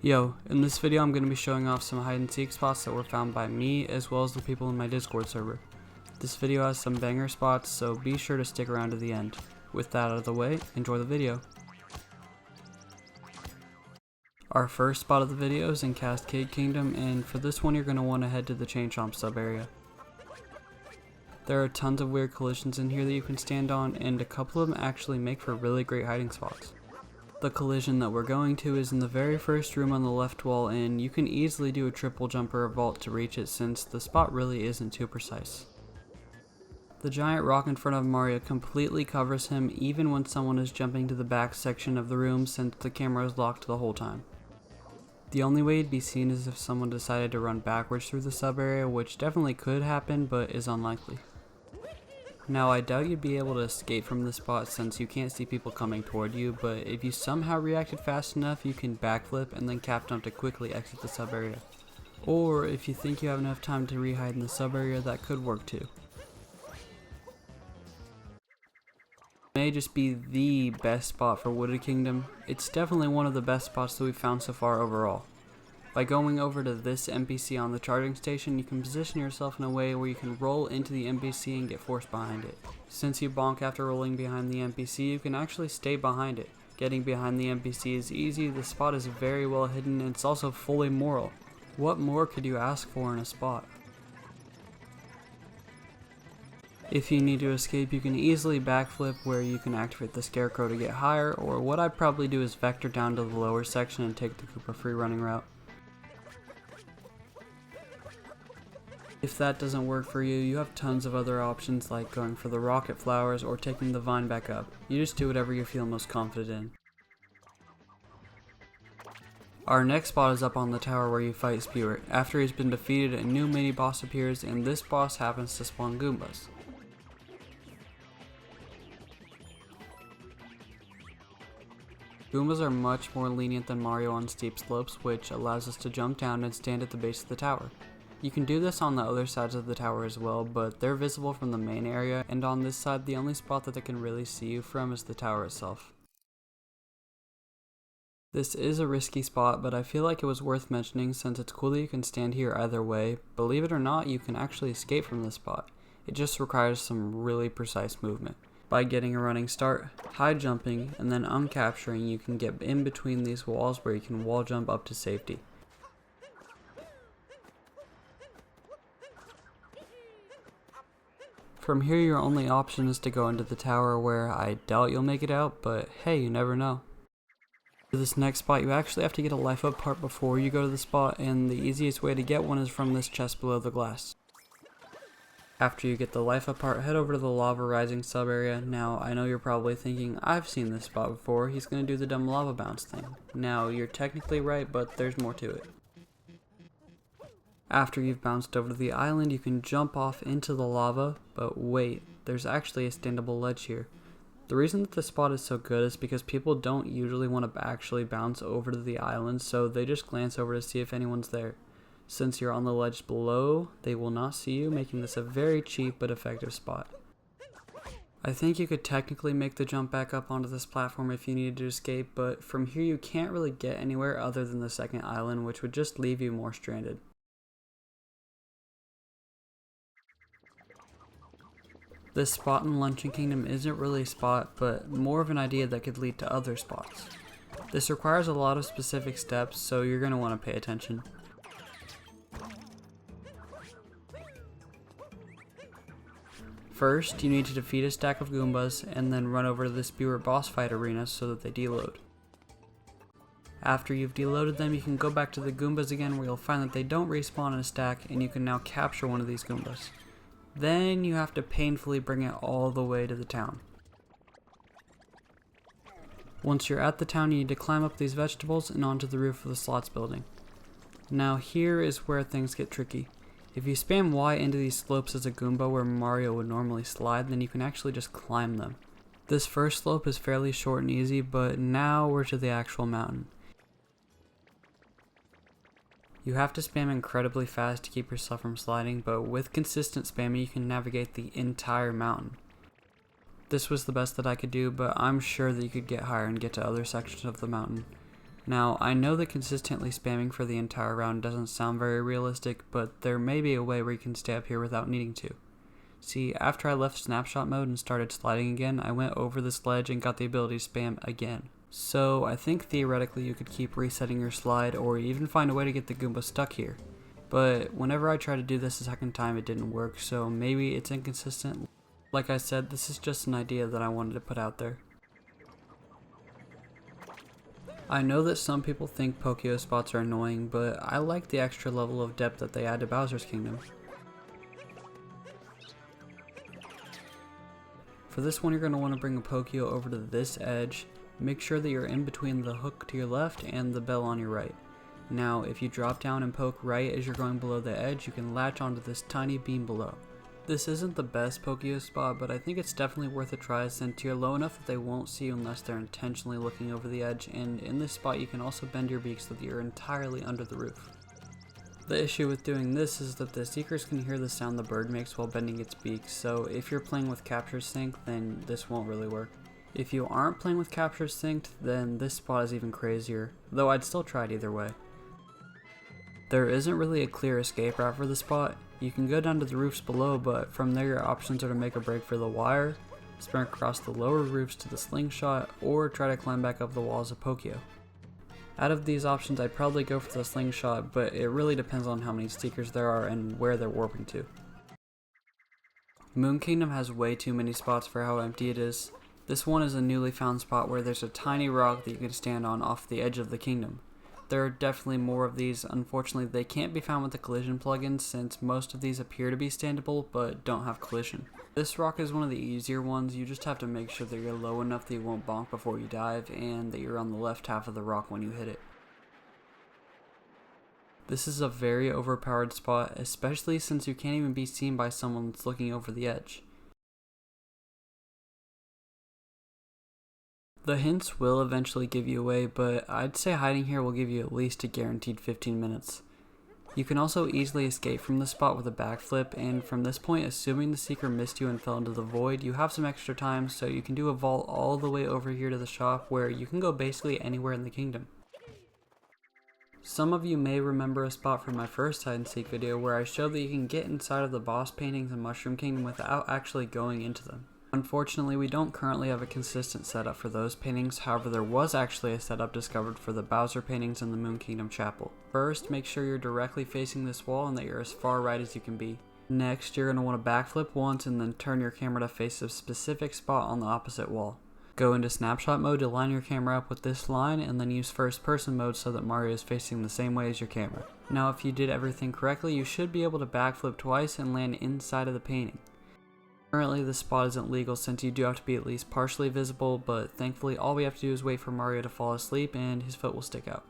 Yo, in this video I'm going to be showing off some hide and seek spots that were found by me as well as the people in my Discord server. This video has some banger spots, so be sure to stick around to the end. With that out of the way, enjoy the video. Our first spot of the video is in Cascade Kingdom, and for this one you're going to want to head to the Chain Chomp sub area. There are tons of weird collisions in here that you can stand on, and a couple of them actually make for really great hiding spots. The collision that we're going to is in the very first room on the left wall, and you can easily do a triple jump or a vault to reach it since the spot really isn't too precise. The giant rock in front of Mario completely covers him even when someone is jumping to the back section of the room since the camera is locked the whole time. The only way it'd be seen is if someone decided to run backwards through the sub area, which definitely could happen but is unlikely. Now, I doubt you'd be able to escape from this spot since you can't see people coming toward you, but if you somehow reacted fast enough, you can backflip and then cap jump to quickly exit the sub area. Or if you think you have enough time to re-hide in the sub area, that could work too. It may just be the best spot for Wooded Kingdom. It's definitely one of the best spots that we've found so far overall. By going over to this NPC on the charging station, you can position yourself in a way where you can roll into the NPC and get forced behind it. Since you bonk after rolling behind the NPC, you can actually stay behind it. Getting behind the NPC is easy, the spot is very well hidden, and it's also fully moral. What more could you ask for in a spot? If you need to escape, you can easily backflip where you can activate the scarecrow to get higher, or what I'd probably do is vector down to the lower section and take the Koopa free running route. If that doesn't work for you, you have tons of other options like going for the rocket flowers or taking the vine back up. You just do whatever you feel most confident in. Our next spot is up on the tower where you fight Spirit. After he's been defeated, a new mini boss appears, and this boss happens to spawn Goombas. Goombas are much more lenient than Mario on steep slopes, which allows us to jump down and stand at the base of the tower. You can do this on the other sides of the tower as well, but they're visible from the main area, and on this side the only spot that they can really see you from is the tower itself. This is a risky spot, but I feel like it was worth mentioning since it's cool that you can stand here either way. Believe it or not, you can actually escape from this spot. It just requires some really precise movement. By getting a running start, high jumping, and then uncapturing, you can get in between these walls where you can wall jump up to safety. From here, your only option is to go into the tower, where I doubt you'll make it out, but hey, you never know. For this next spot, you actually have to get a life up part before you go to the spot, and the easiest way to get one is from this chest below the glass. After you get the life up part, head over to the lava rising sub area. Now, I know you're probably thinking, I've seen this spot before, he's going to do the dumb lava bounce thing. Now, you're technically right, but there's more to it. After you've bounced over to the island, you can jump off into the lava, but wait, there's actually a standable ledge here. The reason that this spot is so good is because people don't usually want to actually bounce over to the island, so they just glance over to see if anyone's there. Since you're on the ledge below, they will not see you, making this a very cheap but effective spot. I think you could technically make the jump back up onto this platform if you needed to escape, but from here you can't really get anywhere other than the second island, which would just leave you more stranded. This spot in Luncheon Kingdom isn't really a spot, but more of an idea that could lead to other spots. This requires a lot of specific steps, so you're going to want to pay attention. First, you need to defeat a stack of Goombas, and then run over to the Spirit boss fight arena so that they deload. After you've deloaded them, you can go back to the Goombas again, where you'll find that they don't respawn in a stack, and you can now capture one of these Goombas. Then you have to painfully bring it all the way to the town. Once you're at the town, you need to climb up these vegetables and onto the roof of the slots building. Now here is where things get tricky. If you spam Y into these slopes as a Goomba where Mario would normally slide, then you can actually just climb them. This first slope is fairly short and easy, but now we're to the actual mountain. You have to spam incredibly fast to keep yourself from sliding, but with consistent spamming you can navigate the entire mountain. This was the best that I could do, but I'm sure that you could get higher and get to other sections of the mountain. Now, I know that consistently spamming for the entire round doesn't sound very realistic, but there may be a way where you can stay up here without needing to. See, after I left snapshot mode and started sliding again, I went over this ledge and got the ability to spam again. So I think theoretically you could keep resetting your slide or even find a way to get the Goomba stuck here. But whenever I tried to do this a second time it didn't work, so maybe it's inconsistent. Like I said, this is just an idea that I wanted to put out there. I know that some people think Pokio spots are annoying, but I like the extra level of depth that they add to Bowser's Kingdom. For this one, you're going to want to bring a Pokio over to this edge. Make sure that you're in between the hook to your left and the bell on your right. Now, if you drop down and poke right as you're going below the edge, you can latch onto this tiny beam below. This isn't the best Pokio spot, but I think it's definitely worth a try since you're low enough that they won't see you unless they're intentionally looking over the edge, and in this spot you can also bend your beak so that you're entirely under the roof. The issue with doing this is that the seekers can hear the sound the bird makes while bending its beak, so if you're playing with Capture Sync, then this won't really work. If you aren't playing with Capture Synced, then this spot is even crazier, though I'd still try it either way. There isn't really a clear escape route for the spot. You can go down to the roofs below, but from there your options are to make a break for the wire, sprint across the lower roofs to the slingshot, or try to climb back up the walls of Pokio. Out of these options, I'd probably go for the slingshot, but it really depends on how many seekers there are and where they're warping to. Moon Kingdom has way too many spots for how empty it is. This one is a newly found spot where there's a tiny rock that you can stand on off the edge of the kingdom. There are definitely more of these. Unfortunately, they can't be found with the collision plugins since most of these appear to be standable but don't have collision. This rock is one of the easier ones. You just have to make sure that you're low enough that you won't bonk before you dive and that you're on the left half of the rock when you hit it. This is a very overpowered spot, especially since you can't even be seen by someone that's looking over the edge. The hints will eventually give you away, but I'd say hiding here will give you at least a guaranteed 15 minutes. You can also easily escape from the spot with a backflip, and from this point, assuming the seeker missed you and fell into the void, you have some extra time, so you can do a vault all the way over here to the shop where you can go basically anywhere in the kingdom. Some of you may remember a spot from my first hide and seek video where I showed that you can get inside of the boss paintings in Mushroom Kingdom without actually going into them. Unfortunately, we don't currently have a consistent setup for those paintings, however there was actually a setup discovered for the Bowser paintings in the Moon Kingdom chapel. First, make sure you're directly facing this wall and that you're as far right as you can be. Next, you're going to want to backflip once and then turn your camera to face a specific spot on the opposite wall. Go into snapshot mode to line your camera up with this line and then use first person mode so that Mario is facing the same way as your camera. Now if you did everything correctly, you should be able to backflip twice and land inside of the painting. Currently this spot isn't legal since you do have to be at least partially visible, but thankfully all we have to do is wait for Mario to fall asleep and his foot will stick out.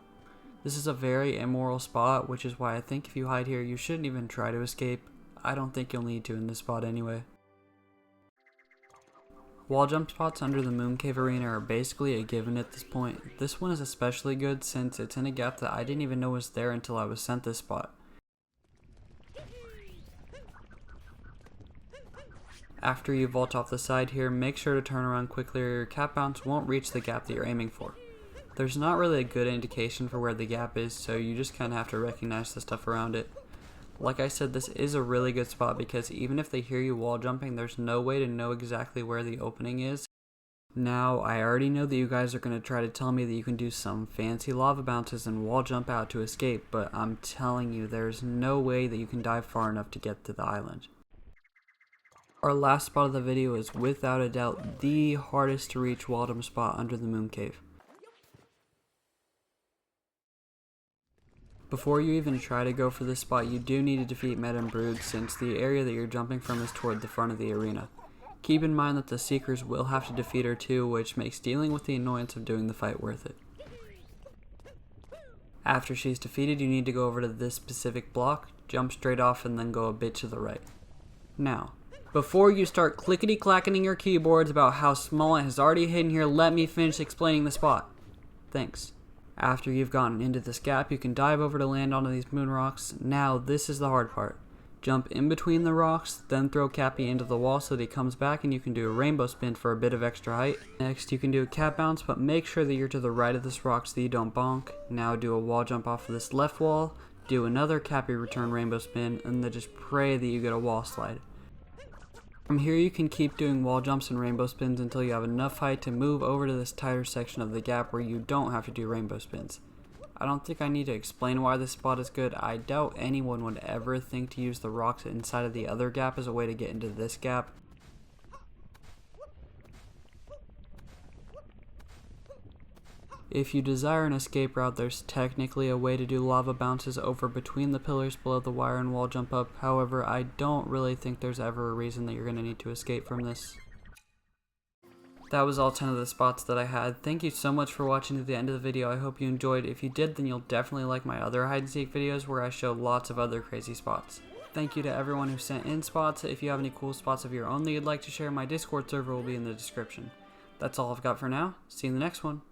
This is a very immoral spot, which is why I think if you hide here you shouldn't even try to escape. I don't think you'll need to in this spot anyway. Wall jump spots under the Moon Cave Arena are basically a given at this point. This one is especially good since it's in a gap that I didn't even know was there until I was sent this spot. After you vault off the side here, make sure to turn around quickly or your cap bounce won't reach the gap that you're aiming for. There's not really a good indication for where the gap is, so you just kind of have to recognize the stuff around it. Like I said, this is a really good spot because even if they hear you wall jumping, there's no way to know exactly where the opening is. Now, I already know that you guys are going to try to tell me that you can do some fancy lava bounces and wall jump out to escape, but I'm telling you, there's no way that you can dive far enough to get to the island. Our last spot of the video is without a doubt the hardest to reach wall jump spot under the Moon Cave. Before you even try to go for this spot, you do need to defeat Med and Brood since the area that you're jumping from is toward the front of the arena. Keep in mind that the Seekers will have to defeat her too, which makes dealing with the annoyance of doing the fight worth it. After she's defeated, you need to go over to this specific block, jump straight off, and then go a bit to the right. Now, before you start clickety-clackening your keyboards about how small it has already hidden here, let me finish explaining the spot. Thanks. After you've gotten into this gap, you can dive over to land onto these moon rocks. Now, this is the hard part. Jump in between the rocks, then throw Cappy into the wall so that he comes back and you can do a rainbow spin for a bit of extra height. Next you can do a cat bounce, but make sure that you're to the right of this rock so that you don't bonk. Now do a wall jump off of this left wall, do another Cappy return rainbow spin, and then just pray that you get a wall slide. From here you can keep doing wall jumps and rainbow spins until you have enough height to move over to this tighter section of the gap where you don't have to do rainbow spins. I don't think I need to explain why this spot is good. I doubt anyone would ever think to use the rocks inside of the other gap as a way to get into this gap. If you desire an escape route, there's technically a way to do lava bounces over between the pillars below the wire and wall jump up. However, I don't really think there's ever a reason that you're going to need to escape from this. That was all 10 of the spots that I had. Thank you so much for watching to the end of the video. I hope you enjoyed. If you did, then you'll definitely like my other hide and seek videos where I show lots of other crazy spots. Thank you to everyone who sent in spots. If you have any cool spots of your own that you'd like to share, my Discord server will be in the description. That's all I've got for now. See you in the next one.